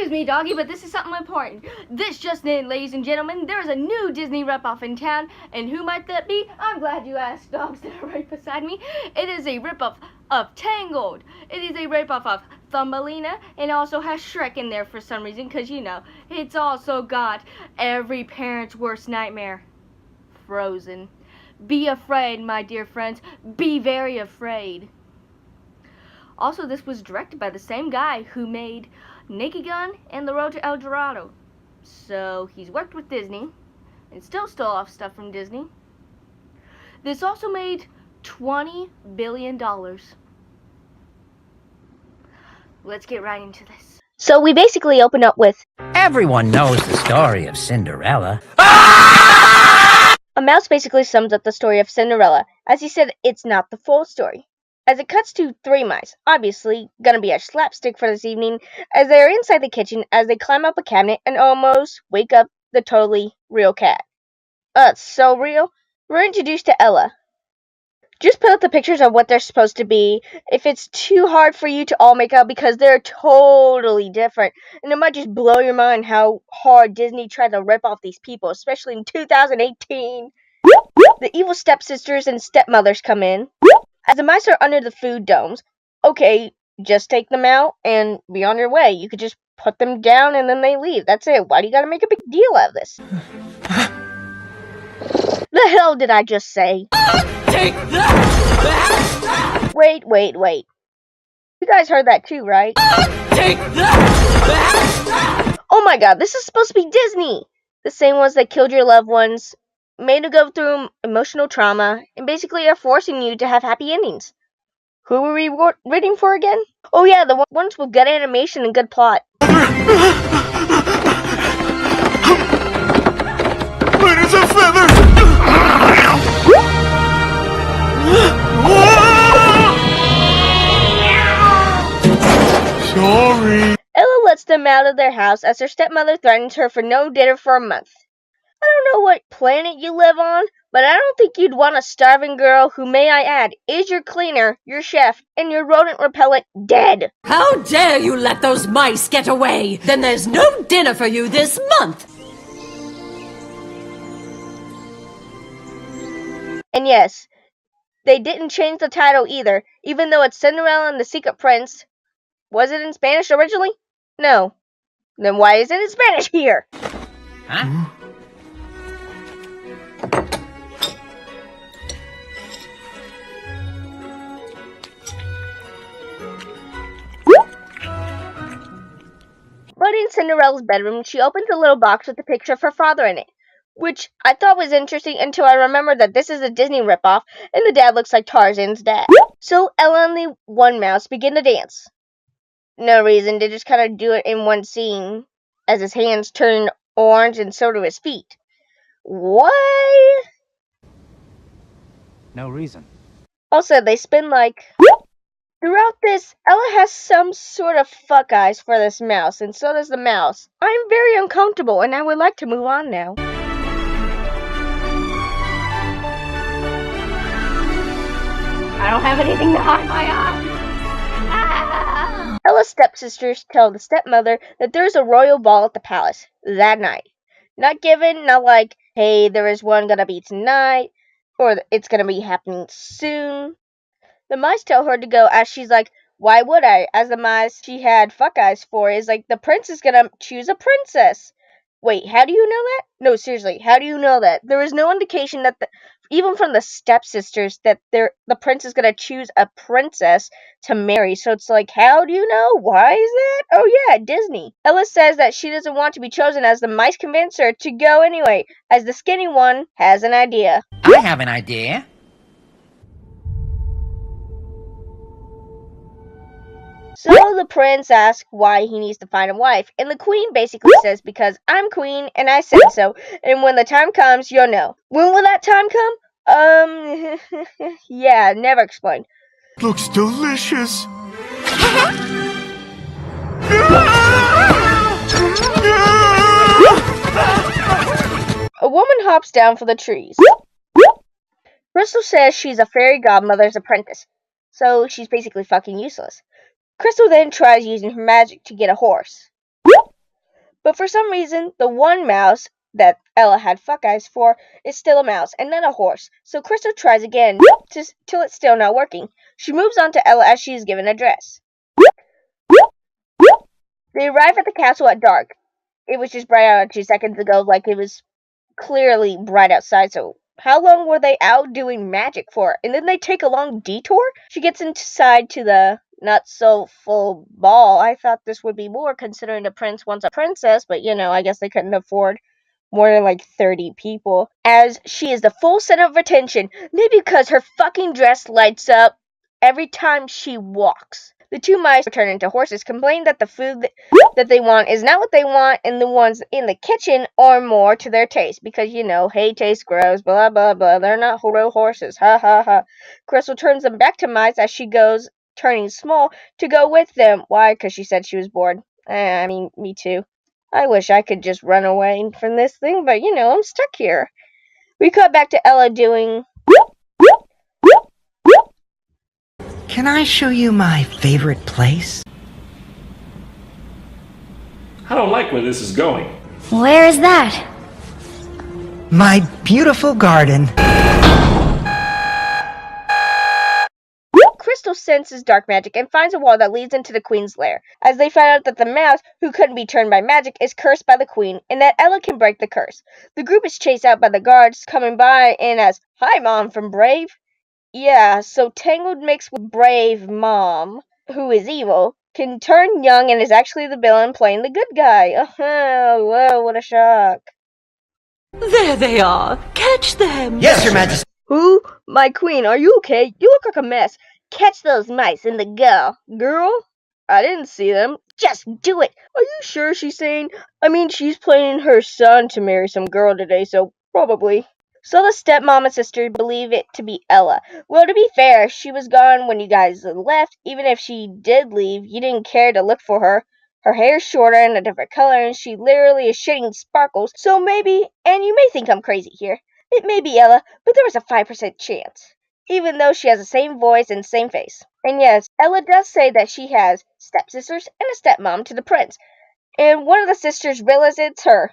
Excuse me, doggy, but this is something important. This just in, ladies and gentlemen, there is a new Disney ripoff in town, and who might that be? I'm glad you asked, dogs that are right beside me. It is a ripoff of Tangled. It is a ripoff of Thumbelina, and also has Shrek in there for some reason, because, you know, it's also got every parent's worst nightmare. Frozen. Be afraid, my dear friends. Be very afraid. Also, this was directed by the same guy who made Naked Gun and The Road to El Dorado. So, he's worked with Disney and still stole off stuff from Disney. This also made $20 billion. Let's get right into this. So, we basically open up with, everyone knows the story of Cinderella. A mouse basically sums up the story of Cinderella. As he said, it's not the full story. As it cuts to three mice, obviously gonna be a slapstick for this evening, as they are inside the kitchen as they climb up a cabinet and almost wake up the totally real cat. So real? We're introduced to Ella. Just put up the pictures of what they're supposed to be if it's too hard for you to all make out because they're totally different. And it might just blow your mind how hard Disney tried to rip off these people, especially in 2018. The evil stepsisters and stepmothers come in. As the mice are under the food domes, okay, just take them out and be on your way. You could just put them down and then they leave. That's it. Why do you gotta make a big deal out of this? The hell did I just say? Take that! Wait. You guys heard that too, right? Take that! Oh my god, this is supposed to be Disney! The same ones that killed your loved ones, made you go through emotional trauma, and basically are forcing you to have happy endings. Who were we rooting for again? Oh yeah, the ones with good animation and good plot. Light as a feather! Sorry. Ella lets them out of their house as her stepmother threatens her for no dinner for a month. I don't know what planet you live on, but I don't think you'd want a starving girl who, may I add, is your cleaner, your chef, and your rodent repellent dead. How dare you let those mice get away? Then there's no dinner for you this month! And yes, they didn't change the title either, even though it's Cinderella and the Secret Prince. Was it in Spanish originally? No. Then why is it in Spanish here? Huh? But in Cinderella's bedroom, she opens a little box with a picture of her father in it, which I thought was interesting until I remembered that this is a Disney ripoff, and the dad looks like Tarzan's dad. So Ella and the one mouse begin to dance. No reason, they just kind of do it in one scene, as his hands turn orange and so do his feet. Why? No reason. Also, they spin like... Throughout this, Ella has some sort of fuck eyes for this mouse, and so does the mouse. I'm very uncomfortable, and I would like to move on now. I don't have anything to hide my eyes. Ah! Ella's stepsisters tell the stepmother that there's a royal ball at the palace that night. Not given, not like, hey, there is one gonna be tonight, or it's gonna be happening soon. The mice tell her to go, as she's like, why would I? As the mice she had fuck eyes for is like, the prince is gonna choose a princess. Wait, how do you know that? No, seriously, how do you know that? There is no indication that, even from the stepsisters, that the prince is gonna choose a princess to marry. So it's like, how do you know? Why is that? Oh yeah, Disney. Ella says that she doesn't want to be chosen, as the mice convince her to go anyway, as the skinny one has an idea. I have an idea. So the prince asks why he needs to find a wife, and the queen basically says, because I'm queen and I said so, and when the time comes, you'll know. When will that time come? Yeah, never explained. Looks delicious. A woman hops down for the trees. Crystal says she's a fairy godmother's apprentice, so she's basically fucking useless. Crystal then tries using her magic to get a horse. But for some reason, the one mouse that Ella had fuck eyes for is still a mouse and not a horse. So Crystal tries again till it's still not working. She moves on to Ella as she is given a dress. They arrive at the castle at dark. It was just bright out 2 seconds ago, like it was clearly bright outside, so how long were they out doing magic for? And then they take a long detour? She gets inside to the not so full ball. I thought this would be more considering the prince wants a princess, but I guess they couldn't afford more than like 30 people. As she is the full center of attention, maybe because her fucking dress lights up every time she walks. The two mice turn into horses, complain that the food that they want is not what they want, and the ones in the kitchen are more to their taste, because, hay tastes gross, blah, blah, blah, they're not real horses, ha, ha, ha. Crystal turns them back to mice as she goes, turning small, to go with them. Why? Because she said she was bored. I mean, me too. I wish I could just run away from this thing, but, I'm stuck here. We cut back to Ella doing... Can I show you my favorite place? I don't like where this is going. Where is that? My beautiful garden. Crystal senses dark magic and finds a wall that leads into the queen's lair, as they find out that the mouse, who couldn't be turned by magic, is cursed by the queen, and that Ella can break the curse. The group is chased out by the guards coming by and as, "Hi, Mom," from Brave. Yeah, so Tangled mixed with Brave Mom, who is evil, can turn young and is actually the villain playing the good guy. Oh, whoa, what a shock. There they are. Catch them. Yes, Your Majesty. Who? My queen, are you okay? You look like a mess. Catch those mice and the girl. Girl? I didn't see them. Just do it. Are you sure she's sane? I mean, she's planning her son to marry some girl today, so probably. So the stepmom and sister believe it to be Ella. Well, to be fair, she was gone when you guys left. Even if she did leave, you didn't care to look for her. Her hair's shorter and a different color, and she literally is shitting sparkles. So maybe, and you may think I'm crazy here, it may be Ella, but there was a 5% chance. Even though she has the same voice and same face. And yes, Ella does say that she has stepsisters and a stepmom to the prince. And one of the sisters realizes it's her.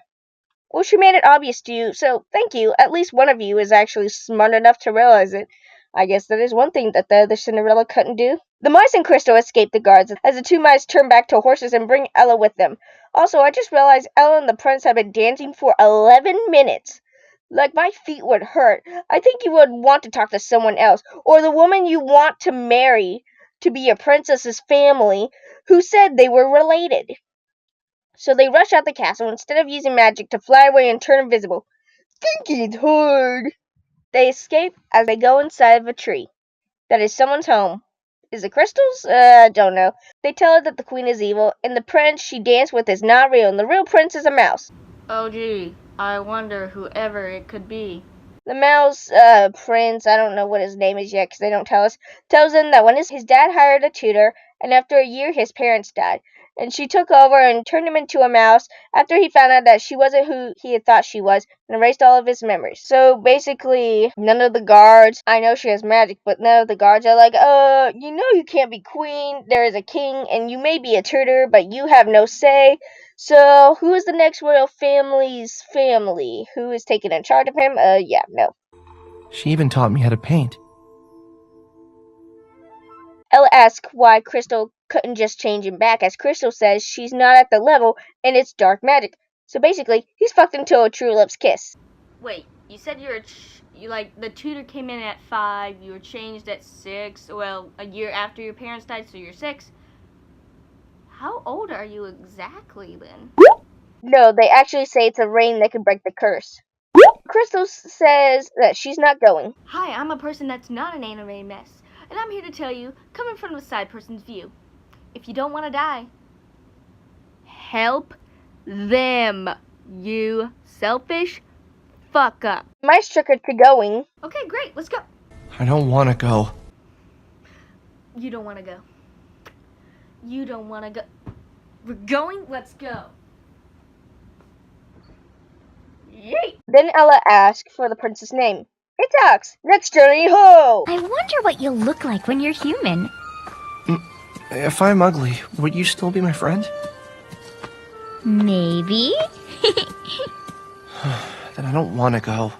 Well, she made it obvious to you, so thank you. At least one of you is actually smart enough to realize it. I guess that is one thing that the other Cinderella couldn't do. The mice and Crystal escape the guards as the two mice turn back to horses and bring Ella with them. Also, I just realized Ella and the prince have been dancing for 11 minutes. Like, my feet would hurt. I think you would want to talk to someone else, or the woman you want to marry to be your princess's family, who said they were related. So they rush out the castle instead of using magic to fly away and turn invisible. Thinking it's hard. They escape as they go inside of a tree. That is someone's home. Is it Crystal's? I don't know. They tell her that the queen is evil, and the prince she danced with is not real, and the real prince is a mouse. Oh gee, I wonder whoever it could be. The mouse, prince, I don't know what his name is yet because they don't tell us, tells him that when his dad hired a tutor, and after a year his parents died, and she took over and turned him into a mouse after he found out that she wasn't who he had thought she was and erased all of his memories. So basically, none of the guards, I know she has magic, but none of the guards are like, you can't be queen, there is a king, and you may be a tutor, but you have no say. So, who is the next royal family's family? Who is taking in charge of him? Yeah, no. She even taught me how to paint. Ella asks why Crystal couldn't just change him back, as Crystal says she's not at the level, and it's dark magic. So basically, he's fucked until a true lips kiss. Wait, you said the tutor came in at 5, you were changed at 6, well, a year after your parents died, so you're 6. How old are you exactly, then? No, they actually say it's a rain that can break the curse. Crystal says that she's not going. Hi, I'm a person that's not an anime mess, and I'm here to tell you, coming from the side person's view, if you don't want to die, help them, you selfish fuck up. Mice trick her to going. Okay, great, let's go. I don't want to go. You don't want to go. You don't want to go. We're going? Let's go. Yay! Then Ella asks for the prince's name. It's Ox. Next journey, ho! I wonder what you'll look like when you're human. If I'm ugly, would you still be my friend? Maybe? Then I don't want to go.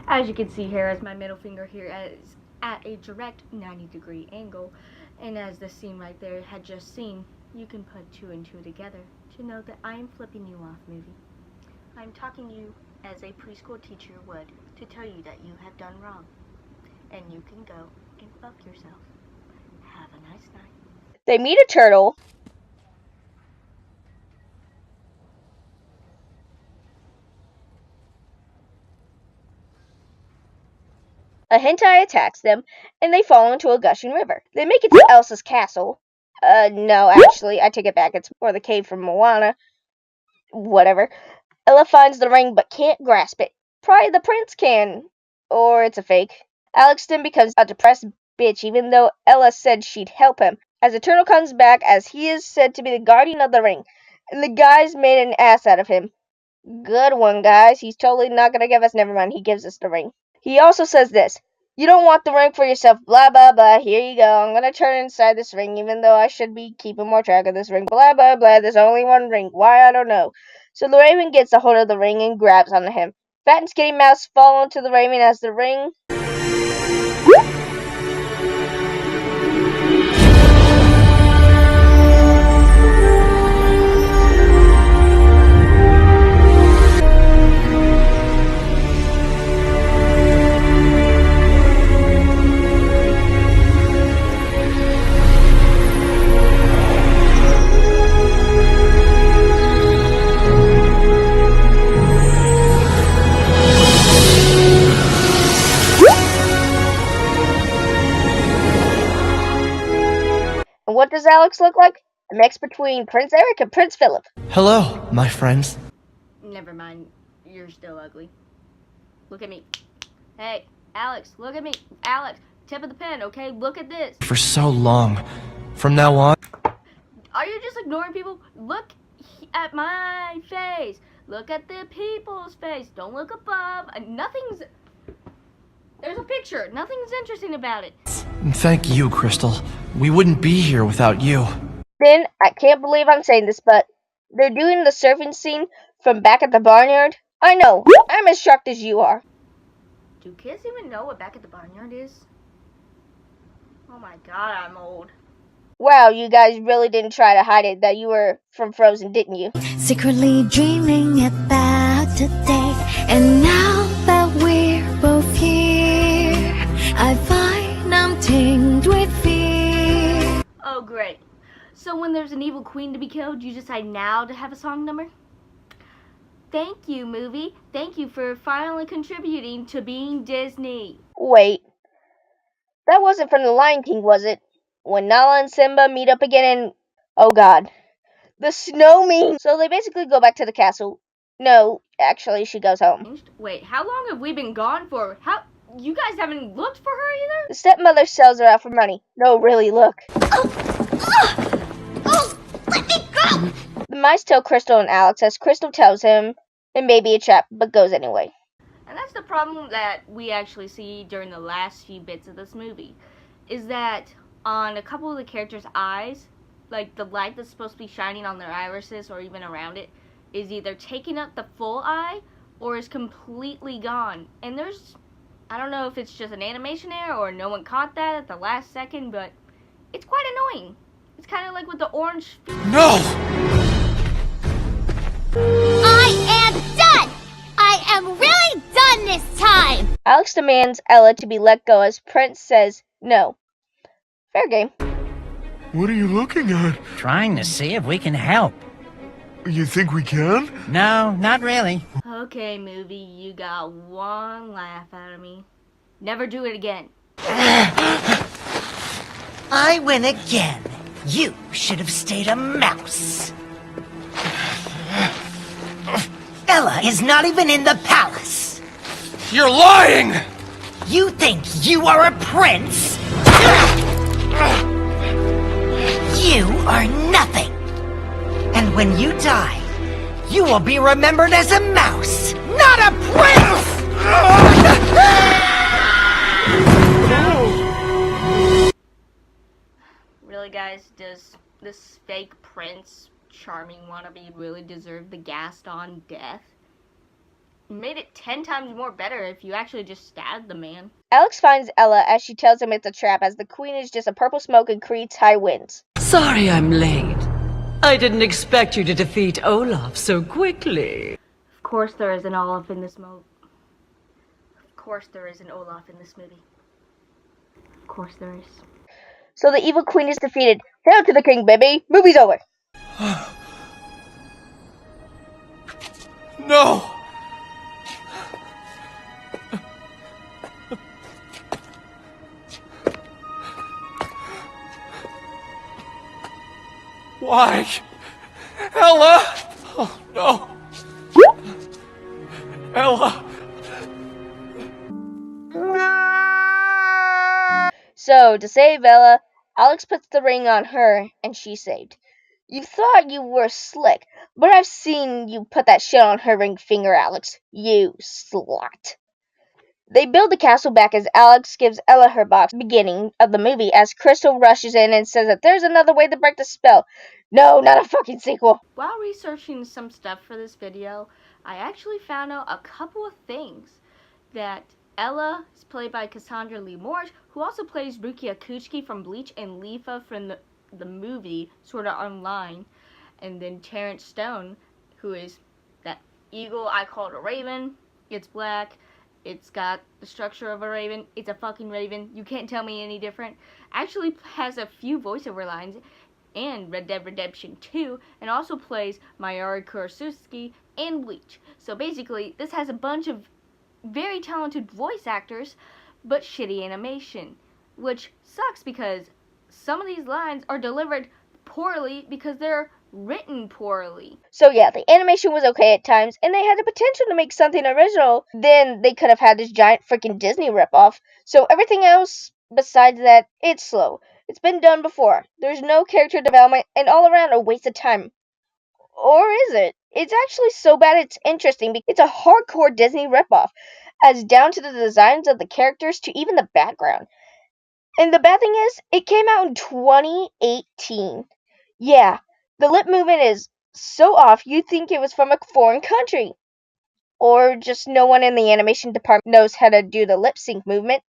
As you can see here, as my middle finger here is at a direct 90-degree angle, and as the scene right there had just seen, you can put 2 and 2 together to know that I am flipping you off, movie. I'm talking to you as a preschool teacher would to tell you that you have done wrong, and you can go and fuck yourself. Have a nice night. They meet a turtle. A hentai attacks them, and they fall into a gushing river. They make it to Elsa's castle. No, actually, I take it back. It's more the cave from Moana. Whatever. Ella finds the ring but can't grasp it. Probably the prince can. Or it's a fake. Alex then becomes a depressed bitch, even though Ella said she'd help him. As the turtle comes back, as he is said to be the guardian of the ring, and the guys made an ass out of him. Good one, guys. He's totally not gonna give us. Never mind, he gives us the ring. He also says this: "You don't want the ring for yourself, blah blah blah. Here you go. I'm gonna turn inside this ring, even though I should be keeping more track of this ring. Blah blah blah. There's only one ring. Why, I don't know." So the raven gets a hold of the ring and grabs onto him. Fat and Skinny Mouse fall into the raven as the ring. And what does Alex look like? A mix between Prince Eric and Prince Philip. Hello, my friends. Never mind, you're still ugly. Look at me. Hey, Alex, look at me. Alex, tip of the pen, okay? Look at this. For so long. From now on... Are you just ignoring people? Look at my face. Look at the people's face. Don't look above. Nothing's... There's a picture. Nothing's interesting about it. Thank you, Crystal. We wouldn't be here without you. Then, I can't believe I'm saying this, but they're doing the surfing scene from back at the barnyard. I know, I'm as shocked as you are. Do kids even know what back at the barnyard is? Oh my god, I'm old. Wow, you guys really didn't try to hide it that you were from Frozen, didn't you? Secretly dreaming about today, and now that we're both here, I find I'm tinged with fear. Oh great. So when there's an evil queen to be killed, you decide now to have a song number? Thank you, movie. Thank you for finally contributing to being Disney. Wait, that wasn't from The Lion King, was it? When Nala and Simba meet up again and... oh god. The snow mean... So they basically go back to the castle. No, actually, she goes home. Wait, how long have we been gone for? How... You guys haven't looked for her either? The stepmother sells her out for money. No, really, look. Oh, let me go! The mice tell Crystal and Alex, as Crystal tells him it may be a trap, but goes anyway. And that's the problem that we actually see during the last few bits of this movie. Is that on a couple of the characters' eyes, like the light that's supposed to be shining on their irises or even around it, is either taking up the full eye or is completely gone. And there's, I don't know if it's just an animation error or no one caught that at the last second, but it's quite annoying. It's kind of like with the orange... No! I am done! I am really done this time! Alex demands Ella to be let go as Prince says no. Fair game. What are you looking at? Trying to see if we can help. You think we can? No, not really. Okay, movie, you got one laugh out of me. Never do it again. I win again. You should have stayed a mouse. Ella is not even in the palace. You're lying! You think you are a prince? You are nothing. And when you die, you will be remembered as a mouse, not a prince! Really, guys, does this fake prince charming wannabe really deserved the Gaston death. It made it 10 times more better if you actually just stabbed the man. Alex finds Ella as she tells him it's a trap, as the queen is just a purple smoke and creates high winds. Sorry I'm late. I didn't expect you to defeat Olaf so quickly. Of course there is an Olaf in this movie. Of course there is an Olaf in this movie. Of course there is. So the evil queen is defeated. Hail to the king, baby! Movie's over! No! Why? Ella! Oh, no. Ella! So, to save Ella, Alex puts the ring on her, and she's saved. You thought you were slick, but I've seen you put that shit on her ring finger, Alex. You slut. They build the castle back as Alex gives Ella her box. Beginning of the movie, as Crystal rushes in and says that there's another way to break the spell. No, not a fucking sequel. While researching some stuff for this video, I actually found out a couple of things. That Ella is played by Cassandra Lee Morris, who also plays Rukia Kuchiki from Bleach, and Leafa from the movie Sword Art Online. And then Terrence Stone, who is that eagle I called a raven. It's black. It's got the structure of a raven. It's a fucking raven. You can't tell me any different. Actually has a few voiceover lines in Red Dead Redemption 2, and also plays Mayuri Kurosaki in Bleach. So basically, this has a bunch of very talented voice actors, but shitty animation. Which sucks because some of these lines are delivered poorly because they're written poorly. So yeah, the animation was okay at times, and they had the potential to make something original. Then they could have had this giant freaking Disney ripoff. So everything else besides that, it's slow. It's been done before. There's no character development, and all around a waste of time. Or is it? It's actually so bad it's interesting because it's a hardcore Disney ripoff, as down to the designs of the characters to even the background. And the bad thing is, it came out in 2018. Yeah, the lip movement is so off you'd think it was from a foreign country. Or just no one in the animation department knows how to do the lip sync movement.